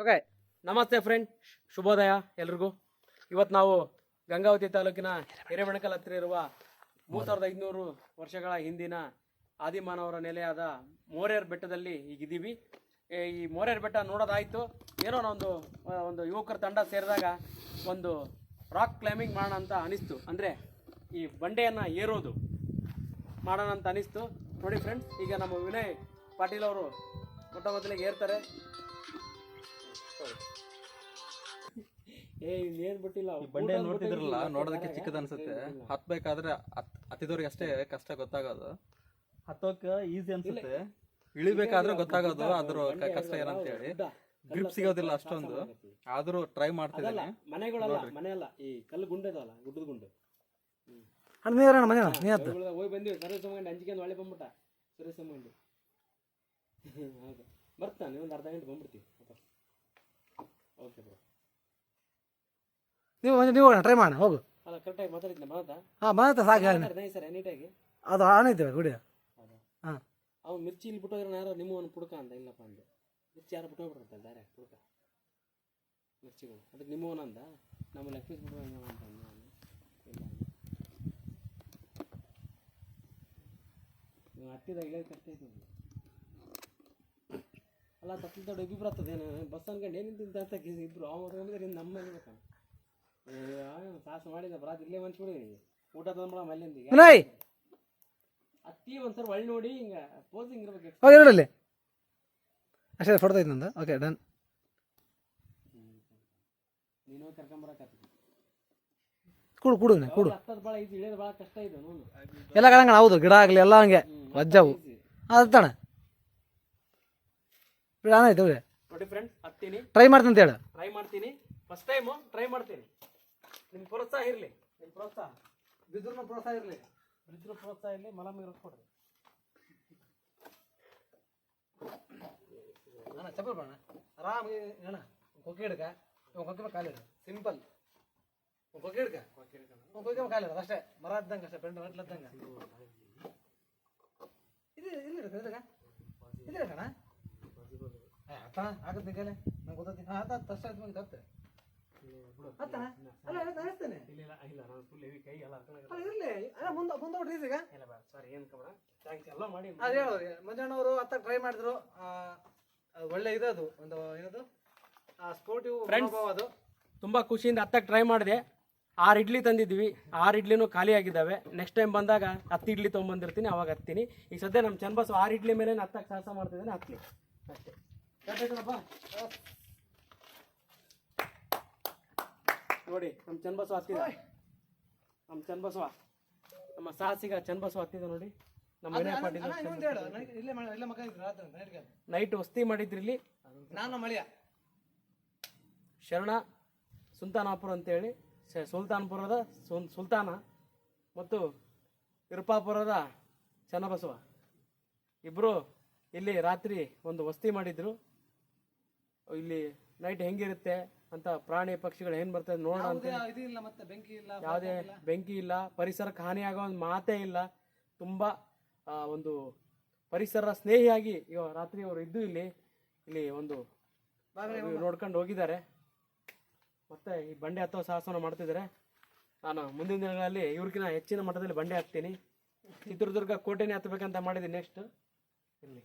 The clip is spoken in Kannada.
ಓಕೆ, ನಮಸ್ತೆ ಫ್ರೆಂಡ್, ಶುಭೋದಯ ಎಲ್ರಿಗೂ. ಇವತ್ತು ನಾವು ಗಂಗಾವತಿ ತಾಲೂಕಿನ ಹಿರೇಬೆಣಕಲ್ ಹತ್ತಿರ ಇರುವ 3500 ವರ್ಷಗಳ ಹಿಂದಿನ ಆದಿಮಾನವರ ನೆಲೆಯಾದ ಮೋರೇರ್ ಬೆಟ್ಟದಲ್ಲಿ ಈಗಿದ್ದೀವಿ. ಈ ಮೋರೇರ್ ಬೆಟ್ಟ ನೋಡೋದಾಯಿತು. ಏನೋ ಒಂದು ಯುವಕರ ತಂಡ ಸೇರಿದಾಗ ಒಂದು ರಾಕ್ ಕ್ಲೈಂಬಿಂಗ್ ಮಾಡೋಣ ಅಂತ ಅನಿಸ್ತು. ಅಂದರೆ ಈ ಬಂಡೆಯನ್ನು ಏರೋದು ಮಾಡೋಣ ಅಂತ ಅನಿಸ್ತು. ನೋಡಿ ಫ್ರೆಂಡ್ಸ್, ಈಗ ನಮ್ಮ ವಿನಯ್ ಪಾಟೀಲ್ ಅವರು ಮೊದಲಿಗೆ ಏರ್ತಾರೆ. ಏನ್ ಬಿಟ್ಟಿಲ್ಲ, ಬಂಡೆ ನೋಡ್ತಿದ್ರಲ್ಲ, ನೋಡೋದಕ್ಕೆ ಚಿಕ್ಕದ ಅನ್ಸುತ್ತೆ. ಹತ್ಬೇಕಾದ್ರೆ ಹತ್ತಿದವ್ರಿಗೆ ಅಷ್ಟೇ ಕಷ್ಟ ಗೊತ್ತಾಗೋದು. ಹತ್ತೋಕೆ ಈಸಿ ಅನ್ಸುತ್ತೆ, ಇಳಿಬೇಕಾದ್ರೆ ಗೊತ್ತಾಗೋದು ಅದ್ರ ಕಷ್ಟ ಏನಂತ ಹೇಳಿ. ಗ್ರಿಪ್ ಸಿಗೋದಿಲ್ಲ ಅಷ್ಟೊಂದು, ಆದ್ರೂ ಟ್ರೈ ಮಾಡ್ತಿದ್ದೀನಿ. ಮನೆಯಲ್ಲ ಈ ಕಲ್ಲು ಗುಂಡದಲ್ಲ, ಗುಡ್ಡದ ಗುಂಡು. ಹೋಗಿ ಬಂದಿವಿ ಸರ್ವಿಸ್ ತಗೊಂಡು, ಅಂಜಿಕೆ ಒಳ್ಳೆ ಬಂದ್ಬಿಟ್ಟ ಸರ್ವಿಸ್ ತಗೊಂಡು. ಹೌದು, ಬರ್ತಾನೆ ಒಂದು ಅರ್ಧ ಗಂಟೆ ಬಂದ್ಬಿಡ್ತೀವಿ. ಓಕೆ ಬ್ರೋ, ನೀವು ಟ್ರೈ ಮಾಡೋಣ, ಹೋಗು. ಅಲ್ಲ ಕರೆಕ್ಟಾಗಿ ಮಾತಾಡಿದ್ನ ಮಾತಾ? ಹಾಂ, ಮಾತಾ ಸಾಕು ಸರ್ ನೀಟಾಗಿ. ಅದು ಆನೈತೆ ಗುಡಿ. ಹಾಂ, ಅವ್ನು ಮಿರ್ಚಿ ಇಲ್ಲಿ ಬಿಟ್ಟೋಗ್ರೆ ಯಾರೋ ನಿಮ್ಮವನು ಪುಡ್ಕ ಅಂತ. ಇಲ್ಲಪ್ಪ ಅಂದೆ, ಮಿರ್ಚಿ ಯಾರು ಬಿಟ್ಟೋಗ್ಬಿಡ್ತಾರೆ ಡೈರೆಕ್ಟ್ ಪುಡ್ಕ ಮಿರ್ಚಿಗಳು. ಅದಕ್ಕೆ ನಿಮ್ಮವನ ಅಂದ, ನಮ್ಮ ಲೆಗ್ ಪೀಸ್ ಬಿಟ್ಟು ಅಂತ ಅಂದ. ಇಲ್ಲ ನೀವು ಹತ್ತಿದ ಇಳಿಯೋದು ಕಷ್ಟ ಐತೆ. ಅಲ್ಲ ತಪ್ಪು ಇಬ್ಬರು ಆಗ್ತದೇನು ಬಸ್ ಅನ್ಕೊಂಡು ಏನು ತಿಂತ ಇಬ್ಬರು ಅವ್ರು ನಮ್ಮ ಇರ್ಬೇಕ. ಸಾಹಸ ಮಾಡಿದ ಬರಾತ್ ಇಲ್ಲೇ ಮನ್ಸ್ಬಿಡಿ, ಊಟ ತಂದ್ಬಿಡ ಮಲ್ಲಿಂದ ಅತ್ತಿ ಒಂದ್ಸಲ ಒಳ್ಳೆ ನೋಡಿ ಹಿಂಗ ಪೋಸಿಂಗ್ ಇರ್ಬೇಕು. ಇರಲಿ ಅಷ್ಟೇ, ಫೋಟೋ ಐತೆ ನಂದು. Okay, done. ನೀನು ಕರ್ಕೊಂಬರಕ ಕೂಡು ಕೂಡು ಕೂಡು. ಹತ್ತದ ಭಾಳ ಇದು ಇಳಿಯೋದು ಭಾಳ ಕಷ್ಟ ಇದೆ. ನೋಡು ಎಲ್ಲ ಕಣಂಗ ಹೌದು, ಗಿಡ ಆಗಲಿ ಎಲ್ಲ ಹಂಗೆ ವಜ್ಜವು ಅದಣ. ಆನೈತೆ ನೋಡಿ ಫ್ರೆಂಡ್ಸ್, ಹತ್ತೀನಿ, ಟ್ರೈ ಮಾಡ್ತೀನಿ ಅಂತ ಹೇಳು. ಟ್ರೈ ಮಾಡ್ತೀನಿ, ಫಸ್ಟ್ ಟೈಮು ಟ್ರೈ ಮಾಡ್ತೀನಿ. ನಿಮ್ಮ ಪ್ರೋತ್ಸಾಹ ಇರಲಿ, ನಿಮ್ಮ ಪ್ರೋತ್ಸಾಹ ಬಿದ್ರು ಪ್ರೋತ್ಸಾಹ ಇರಲಿ, ಬಿದ್ರು ಪ್ರೋತ್ಸಾಹ ಇರಲಿ, ಮಲಮ್ ಇರಿಸ್ಕೊಡ್ರಿ. ಅಣ್ಣ ಚಪ್ಪಲ್ ಬಣ್ಣ ಆರಾಮಾಗಿ ಅಣ್ಣ ಕೊಕ್ಕೆ ಹಿಡ್ಕ, ಕೊಕ್ಕೆ ಕಾಲಿಡ, ಸಿಂಪಲ್ ಕೊಕ್ಕೆ ಹಿಡ್ಕ, ಕೊಕ್ಕೆ ಕಾಲಿಡ ಅಷ್ಟೇ. ಮರ ಇದ್ದಂಗೆ ಅಷ್ಟೇ, ಪೆಂಡ್ ಹೊಟ್ಲದ್ದಂಗೆ. ಇದು ಇಲ್ಲಿ ಹಿಡ್ಕ, ಇದ್ರಾಗ ಇದು ಹಿಡ್ಕಣ. ಅತ್ತಣ ಆಗತ್ತೆ ನಿಂಕಲೆ, ನಂಗೆ ಗೊತ್ತೈತಿ. ಹಾಂ ಹತ್ತು ಅಷ್ಟೇ ಆಯ್ತು, ಮಂಗೆ ಹತ್ತೆ ಹತ್ತಣ. ಅಲ್ಲ ಅನಿಸ್ತೇನೆ, ಇಲ್ಲ ನಾನು ಫುಲ್ ಹೆವಿ ಕೈ ಎಲ್ಲ ಇರಲಿ. ಅಲ್ಲ ಮುಂದೆ ಬಿಡ್ರಿ ಈಗ. ಇಲ್ಲ ಬೇಡ, ಸಾರಿ ಏನು ಕಬಡ, ಥ್ಯಾಂಕ್ಸ್ ಎಲ್ಲ ಮಾಡಿ. ಅದು ಹೇಳೋರಿ ಮಂಜಣ್ಣವರು ಹತ್ತಾಗ ಟ್ರೈ ಮಾಡಿದ್ರು. ಒಳ್ಳೆ ಇದೆ ಅದು, ಒಂದು ಏನದು ಸ್ಪೋರ್ಟಿವ್ ಫ್ರೆಂಡ್ಸ್. ಅದು ತುಂಬ ಖುಷಿಯಿಂದ ಹತ್ತಕ್ಕೆ ಟ್ರೈ ಮಾಡಿದೆ. 6 ಇಡ್ಲಿ ತಂದಿದ್ವಿ, 6 ಇಡ್ಲಿನೂ ಖಾಲಿ ಆಗಿದ್ದಾವೆ. ನೆಕ್ಸ್ಟ್ ಟೈಮ್ ಬಂದಾಗ 10 ಇಡ್ಲಿ ತೊಗೊಂಬಂದಿರ್ತೀನಿ, ಅವಾಗ ಹತ್ತೀನಿ. ಈಗ ಸದ್ಯ ನಮ್ಮ ಚನ್ನಬಸವ 6 ಇಡ್ಲಿ ಮೇಲೆ ಹತ್ತಕ್ಕೆ ಸಾಹಸ ಮಾಡ್ತಿದ್ದೇನೆ, ಹತ್ಲಿ ಅಷ್ಟೇ. ನೋಡಿ ನಮ್ಮ ಚನ್ನಬಸವ ಹತ್ತಿದ, ನಮ್ಮ ಚನ್ನಬಸವ, ನಮ್ಮ ಸಾಹಸಿಗ ಚನ್ನಬಸವ ಹತ್ತಿದ ನೋಡಿ. ನಮ್ಮ ವಿನಯ ಪಾಟೀಲ್ ನೈಟ್ ವಸ್ತಿ ಮಾಡಿದ್ರಿ ಇಲ್ಲಿ. ನಾನು ಮಳಿಯ ಶರಣ ಸುಲ್ತಾನಾಪುರ ಅಂತೇಳಿ, ಸುಲ್ತಾನ್ಪುರದ ಸುಲ್ತಾನ ಮತ್ತು ಇರುಪಾಪುರದ ಚನ್ನಬಸವ ಇಬ್ಬರು ಇಲ್ಲಿ ರಾತ್ರಿ ಒಂದು ವಸ್ತಿ ಮಾಡಿದ್ರು. ಇಲ್ಲಿ ನೈಟ್ ಹೆಂಗಿರುತ್ತೆ ಅಂತ, ಪ್ರಾಣಿ ಪಕ್ಷಿಗಳು ಏನು ಬರ್ತದೆ ನೋಡೋಣ ಅಂತ. ಯಾವುದೇ ಬೆಂಕಿ ಇಲ್ಲ, ಪರಿಸರಕ್ಕೆ ಹಾನಿಯಾಗೋ ಒಂದು ಮಾತೇ ಇಲ್ಲ. ತುಂಬ ಒಂದು ಪರಿಸರ ಸ್ನೇಹಿಯಾಗಿ ಈಗ ರಾತ್ರಿ ಅವರು ಇದ್ದು ಇಲ್ಲಿ ಒಂದು ನೋಡ್ಕೊಂಡು ಹೋಗಿದ್ದಾರೆ. ಮತ್ತೆ ಈ ಬಂಡೆ ಹತ್ತೋ ಸಾಹಸನ ಮಾಡ್ತಿದ್ದಾರೆ. ನಾನು ಮುಂದಿನ ದಿನಗಳಲ್ಲಿ ಇವ್ರಿಗಿನ ಹೆಚ್ಚಿನ ಮಟ್ಟದಲ್ಲಿ ಬಂಡೆ ಹತ್ತೀನಿ. ಚಿತ್ರದುರ್ಗ ಕೋಟೆನೇ ಹತ್ತಬೇಕಂತ ಮಾಡಿದ್ದೀನಿ ನೆಕ್ಸ್ಟ್. ಇಲ್ಲಿ